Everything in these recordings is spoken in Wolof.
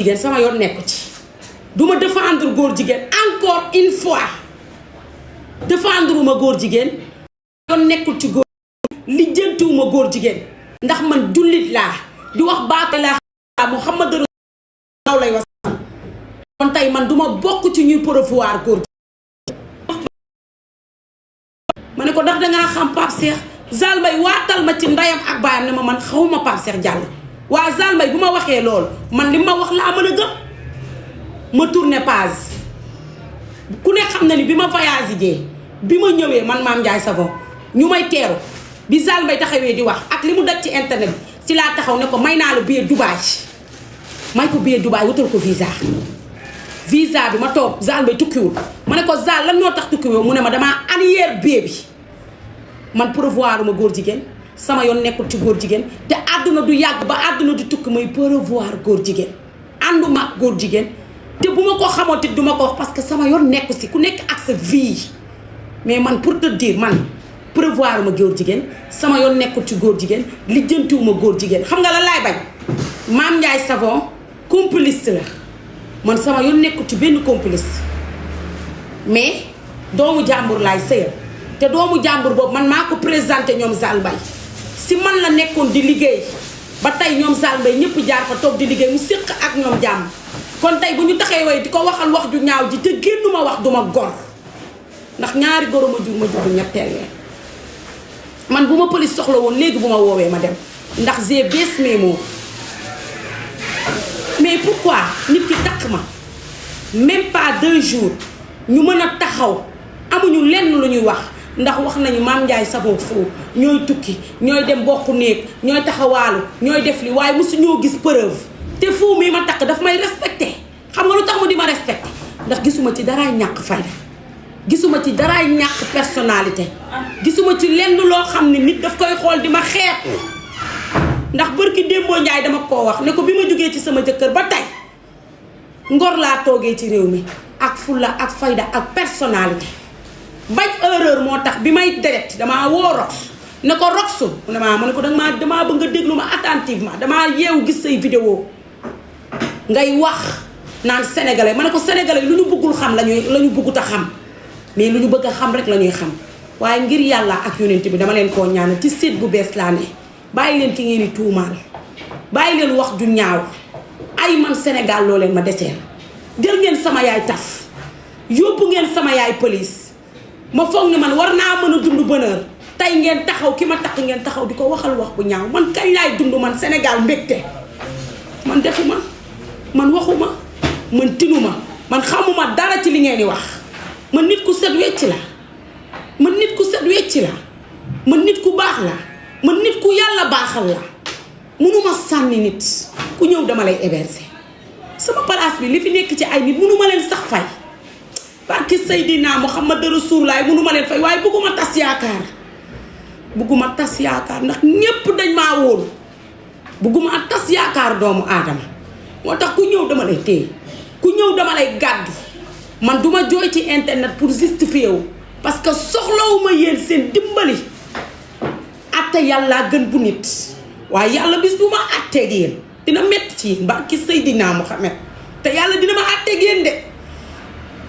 jigéen sama yoon nekku ci duma défendre góor jigéen encore une fois défendre ma góor jigéen yoon nekkul ci góor lijjantiwuma góor jigéen ndax man jullit laa di wax baata laa Muhammad rasul lay wax kon tey man duma bokk ci ñuy promouvoir góor ma ne ko ndax dangaa xam Pape Cheikh Zale Mbaye waatal ma ci ndeyam ak baayam ne ma man xawuma Pape Cheikh Diallo waa Zale Mbaye bu ma waxee loolu man li ma wax laa mën a gëm ma tourné page ku ne xam na ni bi ma voyage jee bi ma ñëwee man Mame Ndiaye Savon ñu may teeru bi Zale Mbaye taxawee di wax ak li mu daj ci internet bi ci laa taxaw ne ko may naa la billet Dubaï may ko billet Dubaï wutal ko visa bi ma toog Zale Mbaye tukkiwul ma ne ko Zale lan moo tax tukkiwul mu ne ma damaa annière billet bi man promouvoir ma góor jigéen sama yoon nekkul ci góor jigéen te àdduna du yàgg ba àdduna di tukki may promouvoir góor jigéen ànduma ak góor jigéen te bu ma ko xamoon te du ma ko wax parce que sama yoon nekku si ku nekk ak sa vie mais man pour te dire man promouvoir ma góor jigéen sama yoon nekkul ci góor jigéen lijjantiwuma góor jigéen xam nga la laay bañ Mame Ndiaye Savon complice la man sama yoon nekkul ci benn complice mais doomu jàmbur laay sëyal te doomu jàmbur boobu man maa ko présenté ñoom Zale Mbaye si man la nekkoon di liggéey ba tey ñoom Zale Mbaye ñëpp jaar fa toog di liggéey mu séq ak ñoom jàmm kon tey bu ñu taxee way di ko waxal wax ju ñaaw ji te génnuma wax duma gor ndax ñaari goro ma jur ñetteel leen man bu ma police soxla woon léegi bu ma woowee ma dem ndax j'ai baissé mes mots mais pourquoi nit ki takk ma même pas 2 jours ñu mën a taxaw amuñu lenn lu ñuy wax ndax wax nañu Mame Ndiaye Savon foofu ñooy tukki ñooy dem bokku néeg ñooy taxawaalu ñooy def li waaye mosu ñoo gis preuve te foofu mii ma takk daf may respecté xam nga lu tax mu di ma respecté ndax gisuma ci daraay ñàkk fayda gisuma ci daraay ñàkk personnalité gisuma ci lenn loo xam ne nit daf koy xool di ma xeeb ndax bërki démboo Njaay dama koo wax ne ko bi ma jógee ci sama jëkkër ba tey ngor laa toogee ci réew mi ak fulla ak fayda ak personnalité bañ erreur moo tax bi may deret damaa woo Rox ne ko Roxu mu ne ma ne ko damaa bëgg nga déglu ma attentivement damaa yeewu gis say vidéo ngay wax naan sénégalais ma ne ko sénégalais lu ñu bëggul xam la ñu bëggut a xam mais lu ñu bëgg a xam rek la ñuy xam waaye ngir yàlla ak yonent bi dama leen koo ñaanal ci seet bu bees laa ne bàyyi leen ki ngeen di tuumaal bàyyi leen wax ju ñaaw ay man Sénégal loo leen ma deseel jël ngeen sama yaay taf yóbbu ngeen sama yaay police ma foog ne man war naa mën a dund bonheur tey ngeen taxaw ki ma takk ngeen taxaw di ko waxal wax bu ñaaw man kañ laay dund man Sénégal mbégte man defuma man waxuma man tinuma man xamuma dara ci li ngeen di wax man nit ku set wecc la man nit ku set wecc la man nit ku baax la man nit ku yàlla baaxal la mënuma sànni nit ku ñëw dama lay héberger sama place bi li fi nekk ci ay nit mënuma leen sax fay barki Seydina Muhammad Rasulullah mënuma leen fay waaye bëgguma tas yaakaar bëgguma tas yaakaar ndax ñépp dañ maa wóolu bëgguma tas yaakaar doomu aadama moo tax ku ñëw dama lay téye ku ñëw dama lay gàddu man duma jooy ci internet pour justifier wu parce que soxlawuma yéen seen dimbali atte yàlla gën bu nit waaye yàlla bis bu ma atteeg yéen dina métti ci yéen barki Seydina Muhammad te yàlla dina ma atteeg yéen de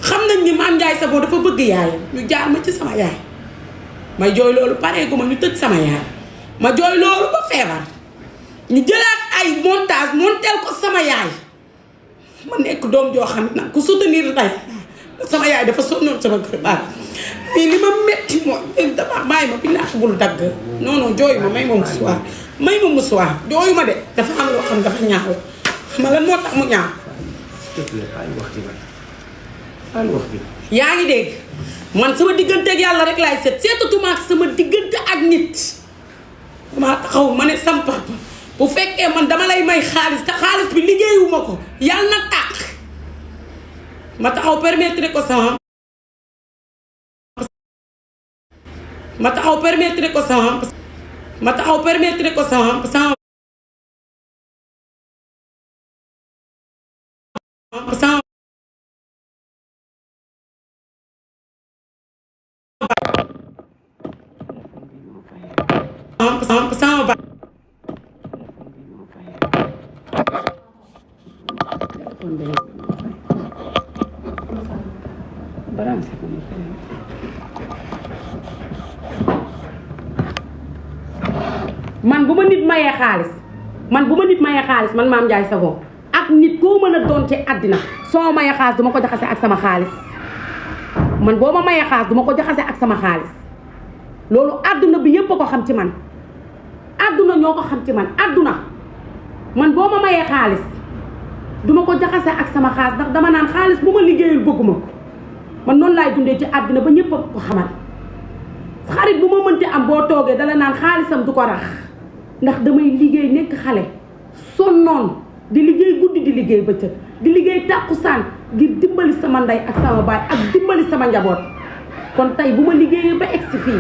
xam nañ ni Mame Ndiaye Savon dafa bëgg yaayam ñu jaar ma ci sama yaay ma jooy loolu pareegu ma ñu tëj sama yaay ma jooy loolu ba feebar ñu jëlaat ay montage monteel ko sama yaay ma nekk doom joo xam ne nag ku soutenir tay sama yaay dafa sonnoon sama kër baat mais li ma metti mooy dama bàyyi ma bi naat bul dagg non non jooyu ma may ma musuwaar jooyu ma de dafa am loo xam dafa ñaaw xam nga lan moo tax mu ñaaw yaa ngi dégg man sama diggante ak yàlla rek laay seet seetatuma ak sama diggante ak nit dama taxaw ma ne sam papa bu fekkee man dama lay may xaalis te xaalis bi liggéeyuma ko yàlla na tàq ma taxaw permettre ko sama ma taxaw permettre ko sama ma taxaw permettre ko sama sama sama téléphone bi branché ko man bu ma nit mayee xaalis man Mame Ndiaye Savon ak nit koo mën a doon ci àddina soo mayee xaalis duma ko jaxase ak sama xaalis man boo ma mayee xaalis duma ko jaxase ak sama xaalis loolu àdduna bi yépp a ko xam ci man àdduna ñoo ko xam ci man àdduna man boo ma mayee xaalis duma ko jaxase ak sama xaalis ndax dama naan xaalis bu ma liggéeyul bëgguma ko man noonu laay dundee ci àdduna ba ñépp a ko xamal xarit bu ma mënti am boo toogee dala naan xaalisam du ko rax ndax damay liggéey nekk xale sonnoon di liggéey guddi di liggéey bëccëg di liggéey tàkkusaan ngir dimbali sama ndey ak sama baay ak dimbali sama njaboot kon tey bu ma liggéeyee ba egsi fii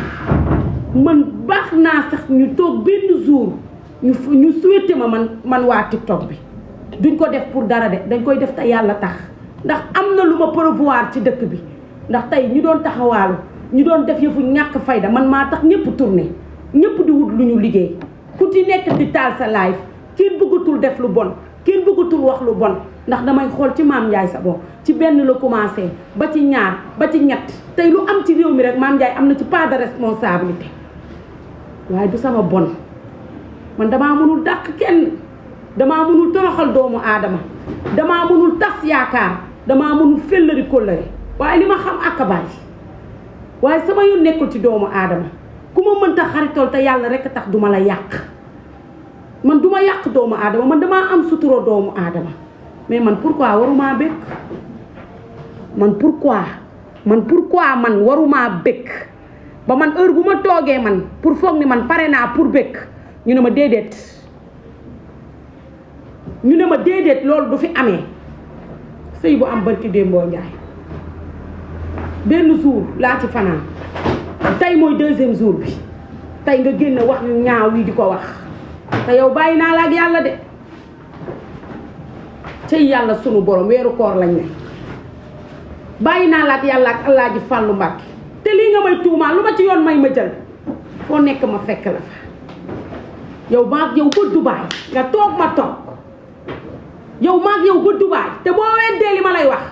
man baax naa sax ñu toog benn jour ñu souhaité ma man waa TikTok bi duñ ko def pour dara de dañ koy def te yàlla tax ndax am na lu ma promouvoir ci dëkk bi ndax tey ñu doon taxawaalu ñu doon def yëfu ñàkk fayda man maa tax ñëpp tourné ñëpp di wut lu ñu liggéey ku ci nekk di taal sa live kenn bëggatul def lu bon kenn bëggatul wax lu bon ndax damay xool ci Mame Ndiaye Savon ci benn la commencé ba ci ñaar ba ci ñett tey lu am ci réew mi rek Mame Ndiaye am na ci part de responsabilité waaye du sama bon man damaa mënul dàq kenn damaa mënul toroxal doomu aadama damaa mënul tas yaakaar damaa mënul fellari kóllëre waaye li ma xam ak bari waaye sama yoon nekkul ci doomu aadama ku ma mënta xaritool te yàlla rek tax duma la yàq man duma yàq doomu aadama man damaa am sutura doomu aadama mais man pourquoi waruma bëgg man waruma bëgg ba man heure bu ma toogee man pour foog ni man pare naa pour bëgg ñu ne ma déedéet loolu du fi amee sëy bu am barki démboo njaay benn jour laa ci fanaan tey mooy deuxième jour bi tey nga génn wax yu ñaaw yi di ko wax te yow bàyyi naa la ak yàlla de cay yàlla sunu borom weeru koor lañ ne bàyyi naa la ak yàlla ak Alaaji Fàllu Mbàkke te lii nga may tuumaal lu ma ci yoon may ma jël foo nekk ma fekk la fa yow maag yow ba Dubaay nga toog ma toog yow maag yow ba Dubaay te boo weddee li ma lay wax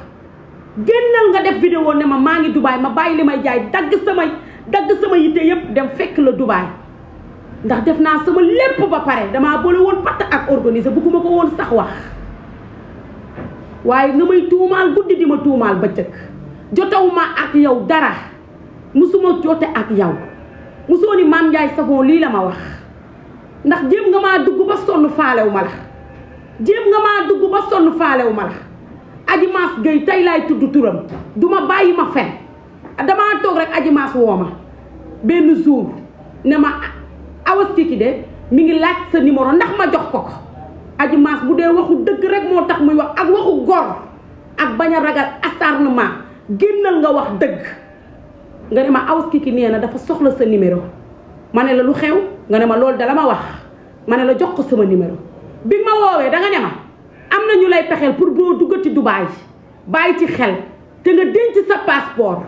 génnal nga def vidéo ne ma maa ngi Dubaay ma bàyyi li may jaay dagg sama yitte yépp dem fekk la Dubaay ndax def naa sama lépp ba pare damaa boole woon patt ak organiser bëgguma ko woon sax wax waaye nga may tuumaal guddi di ma tuumaal bëccëg jotewuma ak yow dara musuma jote ak yow musoo ni Mame Ndiaye Savon lii la ma wax ndax jéem nga maa dugg ba sonn faalewu ma la Adji Mass Gueye tey laay tudd turam duma bàyyi ma fen damaa toog rek Adji Mass woo ma benn jour ne ma Awas Kiki de mi ngi laaj sa numéro ndax ma jox ko Adji Mass bu dee waxu dëgg rek moo tax muy wax ak waxu gor ak bañ a ragal acharnement génnal nga wax dëgg nga ne ma Awas Kiki nee na dafa soxla sa numéro ma ne la lu xew nga ne ma loolu dala ma wax ma ne la jox ko sama numéro bi ma woowee danga ne ma am na ñu lay pexeel pour boo duggati Dubaay bàyyi ci xel te nga denc sa passeport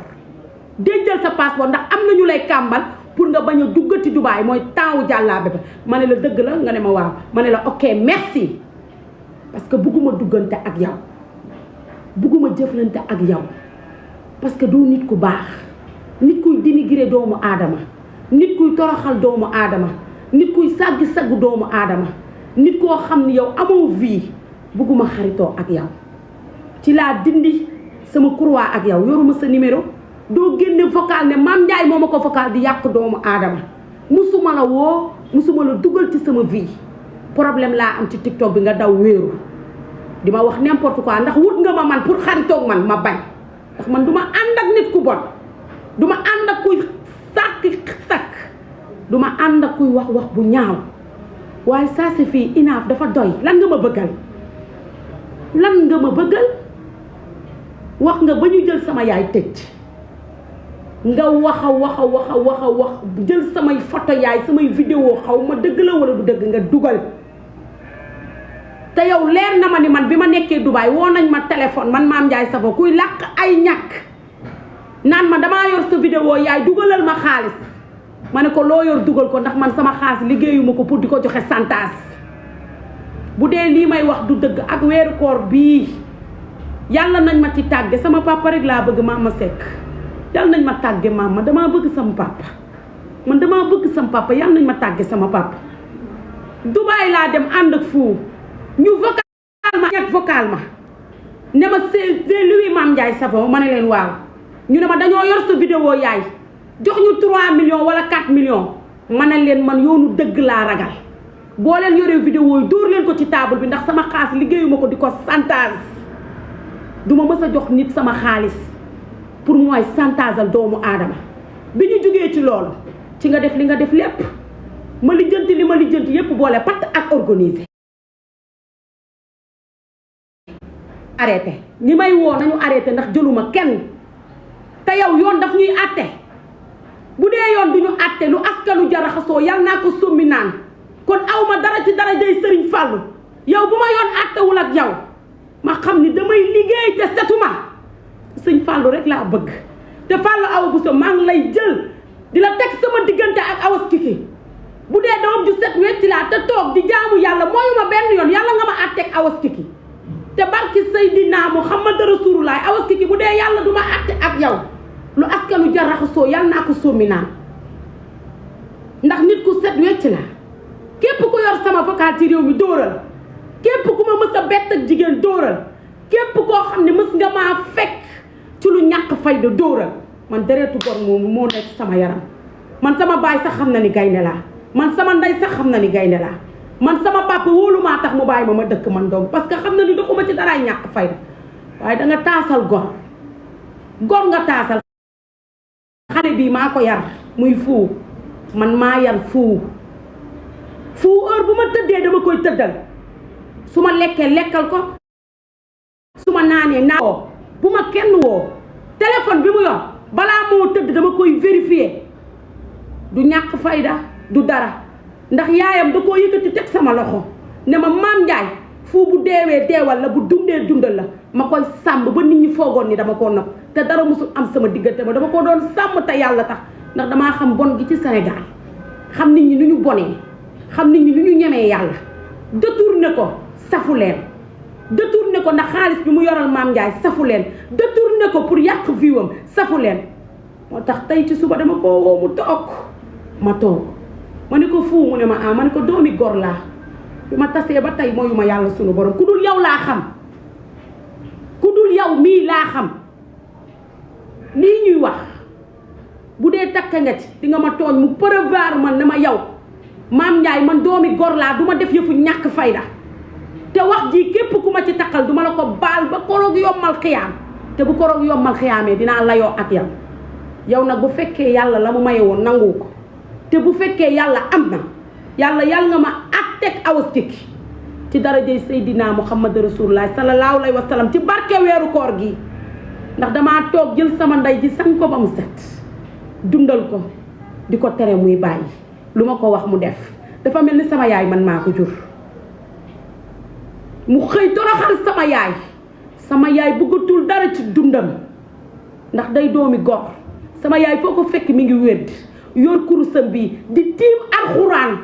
dencal sa passeport ndax am na ñu lay kàmbal pour nga bañ a duggati Dubaay mooy taawu jàllaabe ba ma ne la dëgg la nga ne ma waaw ma ne la ok merci parce que bugguma duggante ak yow bugguma jëflante ak yow parce que doo nit ku baax nit kuy dénigrer doomu aadama nit kuy toroxal doomu aadama nit kuy sagg doomu aadama nit koo xam ni yow amoo vie bugguma xaritoo ak yow ci laa dindi sama croix ak yow yoruma sa numéro doo génne vocal ne Mame Ndiaye moo ma ko vocal di yàq doomu aadama musuma la woo musuma la dugal ci sama vie problème laa am ci TikTok bi nga daw wéeru di ma wax n'importe quoi ndax wut nga ma man pour xaritoog man ma bañ ndax man du ma ànd ak nit ku bon du ma ànd ak kuy sàkk du ma ànd ak kuy wax bu ñaaw waaye ça c'est fii inaaf dafa doy lan nga ma bëggal wax nga ba ñu jël sama yaay tëj nga wax jël samay photo yaay samay vidéo xaw ma dëgg la wala du dëgg nga dugal te yow leer na ma ni man bi ma nekkee Dubaay woo nañ ma téléphone man Mame Ndiaye Savon kuy làq ay ñàkk naan ma damaa yor sa vidéo yaay dugalal ma xaalis ma ne ko loo yor dugal ko ndax man sama xaalis liggéeyuma ko pour di ko joxe santaas bu dee lii may wax du dëgg ak weeru koor bii yàlla nañ ma ci tàgge sama papa rek laa bëgg Mama Seck yàlla nañ ma tàgge maama damaa bëgg sama papa man damaa bëgg sama papa yàlla nañ ma tàgge sama papa Dubaay laa dem ànd ak fu ñu vocal ma ne ma c'est lui Mame Ndiaye Savon ma ne leen waaw ñu ne ma dañoo yor sa vidéo yaay jox ñu 3 millions wala 4 millions ma ne leen man yoonu dëgg laa ragal boo leen yoree vidéo yi dóor leen ko ci table bi ndax sama xaalis liggéeyuma ko di ko chantage duma mës a jox nit sama xaalis pour mooy chantageal doomu aadama bi ñu jógee ci loolu ci nga def li nga def lépp ma lijjanti li ma lijjanti yépp boole pat ak organiser arrêté ñi may woo nañu arrêté ndax jëluma kenn te yow yoon daf ñuy àtte bu dee yoon duñu àtte lu askanu jaraxasoo yal naa ko sommi naan kon awma dara ci dara jay Sëriñ Fàllu yow bu ma yoon àttewul ak yow ma xam ni damay liggéey te setuma Sëñ Fàllu rek laa bëgg te Fàllu Awa Bousso maa ngi lay jël di la teg sama diggante ak Awa Kiki bu dee doom ju set wecci laa te toog di jaamu yàlla mooyuma benn yoon yàlla nga ma àtteeg Awa Kiki te barki Seydina Muhammad Rasulullah Awa Kiki bu dee yàlla du ma àtte ak yow lu askanu jaraxasoo yàlla naa ko sommi naan ndax nit ku set wecc la képp ku yor sama vocal ci réew mi dóoral képp ku ma mës a bett ak jigéen dóoral képp koo xam ne mës nga maa fekk ci lu ñàkk fayda dóoral man deretu gor moomu moo nekk sama yaram man sama baay sax xam na ni gaynde laa man sama ndey sax xam na ni gaynde laa man sama papa wóolu maa tax mu bàyyi ma dëkk man doom parce que xam na ni doxuma ci daraay ñàkk fayda waaye da nga taasal gor nga taasal xale bii maa ko yar muy fuu man maa yar fuu heure bu ma tëddee dama koy tëddal su ma lekkee lekkal ko su ma naanee naa woo bu ma kenn woo téléphone bi mu yor balaa moo tëdd dama koy vérifier du ñàkk fayda du dara ndax yaayam da koo yëkkati teg sama loxo ne ma Mame Ndiaye fu bu deewee deewal la bu dundee dundal la ma koy sàmm ba nit ñi foogoon ni dama koo nopp te dara musul am sama diggante ma dama ko doon sàmm te yàlla tax ndax damaa xam bon gi ci Sénégal xam nit ñi nu ñu bonee xam nit ñi nu ñu ñemee yàlla détourné ko safu leen détourné ko ndax xaalis bi mu yoral Mame Ndiaye safu leen détourné ko pour yàq viwam safu leen moo tax tey ci suba dama koo woo mu toog ma toog ma ne ko fuu mu ne ma ah ma ne ko doomi gor laa bi ma tasee ba tey mooyu ma yàlla sunu borom ku dul yow laa xam ku dul yow mii laa xam lii ñuy wax bu dee takka nga ci di nga ma tooñ mu prévoir man ne ma yow Mame Ndiaye man doomi gor laa du ma def yëfu ñàkk fayda te wax ji képp ku ma ci takkal du ma la ko baal ba koroog yombal xiyaam te bu koroog yombal xiyaamee dinaa layoo ak yow yow nag bu fekkee yàlla la mu maye woon nangu ko te bu fekkee yàlla am na yàlla nga ma àtteeg Awa Kiki ci darajay Seydina Muhammad Rasulullah sallallahu alayhi wa sallam ci barke weeru koor gi ndax damaa toog jël sama ndey ji sang ko ba mu set dundal ko di ko tere muy bàyyi lu ma ko wax mu def dafa mel ni sama yaay man maa ko jur mu xëy toroxal sama yaay bëggatul dara ci dundam ndax day doomi gor sama yaay foo ko fekk mi ngi wér yor kurusam bi di tiim alxuraan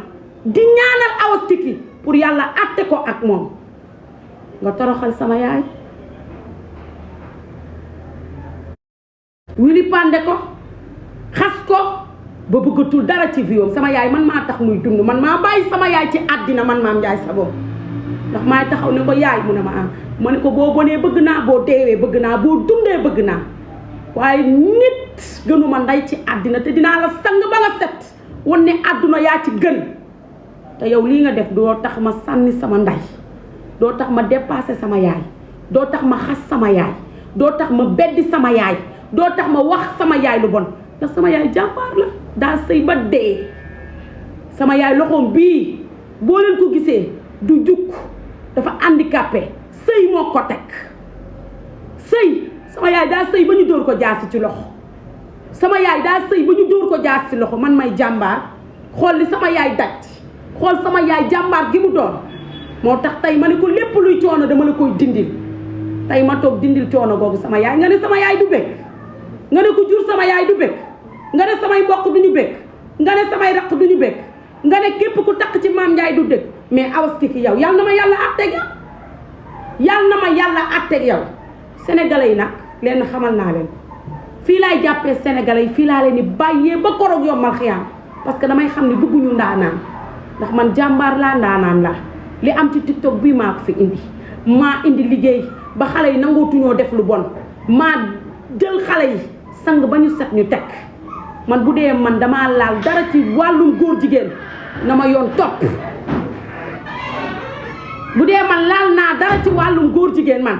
di ñaanal Awa Kiki pour yàlla àtte ko ak moom nga toroxal sama yaay wili pande ko xas ko ba bëggatul dara ci viom sama yaay man maa tax muy dund man maa bàyyi sama yaay ci àddina man Mame Ndiaye Savon ndax maay taxaw ne ko yaay mu ne ma ah ma ne ko boo bonee bëgg naa boo deewee bëgg naa boo dundee bëgg naa waaye nit gënuma ndey ci àddina te dinaa la sang ba nga set wan ne àdduna yaa ci gën te yow lii nga def doo tax ma sànni sama ndey doo tax ma dépassé sama yaay doo tax ma xas sama yaay doo tax ma beddi sama yaay doo tax ma wax sama yaay lu bon ndax sama yaay jàmbaar la daa sëy ba dee sama yaay loxoom bii boo leen ko gisee du jukk dafa handicapé sëy moo ko teg sëy sama yaay daa sëy ba ñu dóor ko jaasi ci loxo sama yaay daa sëy ba ñu dóor ko jaasi ci loxo man may jàmbaar xool li sama yaay daj xool sama yaay jàmbaar gi mu doon moo tax tey ma ne ko lépp luy coono dama la koy dindil tey ma toog dindil coono googu sama yaay nga ne sama yaay du bëgg nga ne ko jur sama yaay du bëgg nga ne samay mbokk du ñu bëgg nga ne samay raq du ñu bëgg nga ne képp ku takk ci Mame Ndiaye du dëgg mais Awa Kiki yow yal na ma yàlla àtteeg yow yal na ma yàlla àtteeg yow sénégalais yi nag leen xamal naa leen fii laay jàppee sénégalais yi fii laa leen di bàyyee ba koroog yombal xiyaam parce que damay xam ne bëgguñu ndaanaan ndax man jàmbaar laa ndaanaan laa li am ci TikTok bii maa ko fi indi maa indi liggéey ba xale yi nangootuñoo def lu bon maa jël xale yi sang ba ñu set ñu teg man bu dee man damaa laal dara ci wàllum góor jigéen na ma yoon topp bu dee man laal naa dara ci wàllum góor jigéen man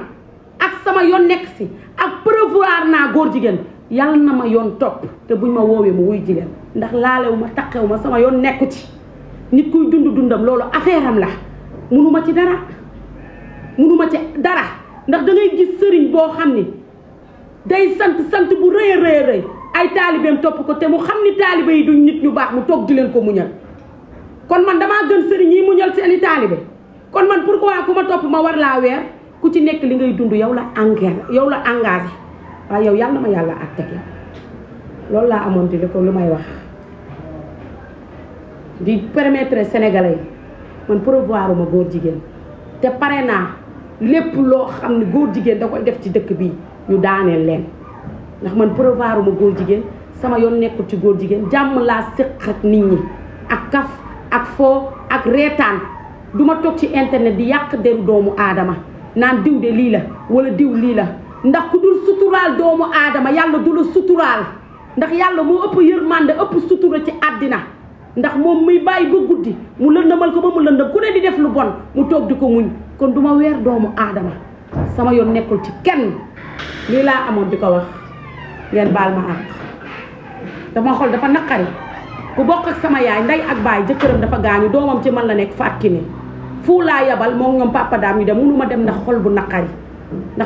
ak sama yoon nekk si ak preuvoir naa góor jigéen yàlla na ma yoon topp te buñ ma woowee ma wuy jigéen ndax laalewu ma taqewu ma sama yoon nekku ci nit kuy dund dundam loolu affaire am la munuma ci dara ndax da ngay gis sëriñ boo xam ni day sant bu rëy a rëy ay taalibeem topp ko te mu xam ni taalibe yi duñ nit ñu baax mu toog di leen ko muñal kon man damaa gën sëriñ yi muñal seeni taalibe kon man pourquoi ku ma topp ma war laa weer ku ci nekk li ngay dund yow la engagé waaye yow yàlla ma yàlla ak teg loolu laa amoon di ko lu may wax di permettre sénégalais yi man preuvoir uma góor jigéen te pare naa lépp loo xam ne góor jigéen da koy def ci dëkk bi ñu daaneel leen ndax man preuvoir uma góor jigéen sama yoon nekkul ci góor jigéen jàmm laa séq ak nit ñi ak kaf ak foo ak reetaan duma toog ci internet di yàq deru doomu aadama naan diw de lii la wala diw lii la ndax ku dul suturaal doomu aadama yàlla du la suturaal ndax yàlla moo ëpp yërmande ëpp sutura ci àddina ndax moom muy bàyyi ba guddi mu lëndëmal ko ba mu lëndëm ku ne di def lu bon mu toog di ko muñ kon duma weer doomu aadama sama yoon nekkul ci kenn lii laa amoon di ko wax ngeen baal ma àq dama xol dafa naqari ku bokk ak sama yaay ndey ak baay jëkkëram dafa gaañu doomam ci man la nekk Fatou Kiné fu laa yabal moom ñoom papa daam ñu dem mënuma dem ndax xol bu naqari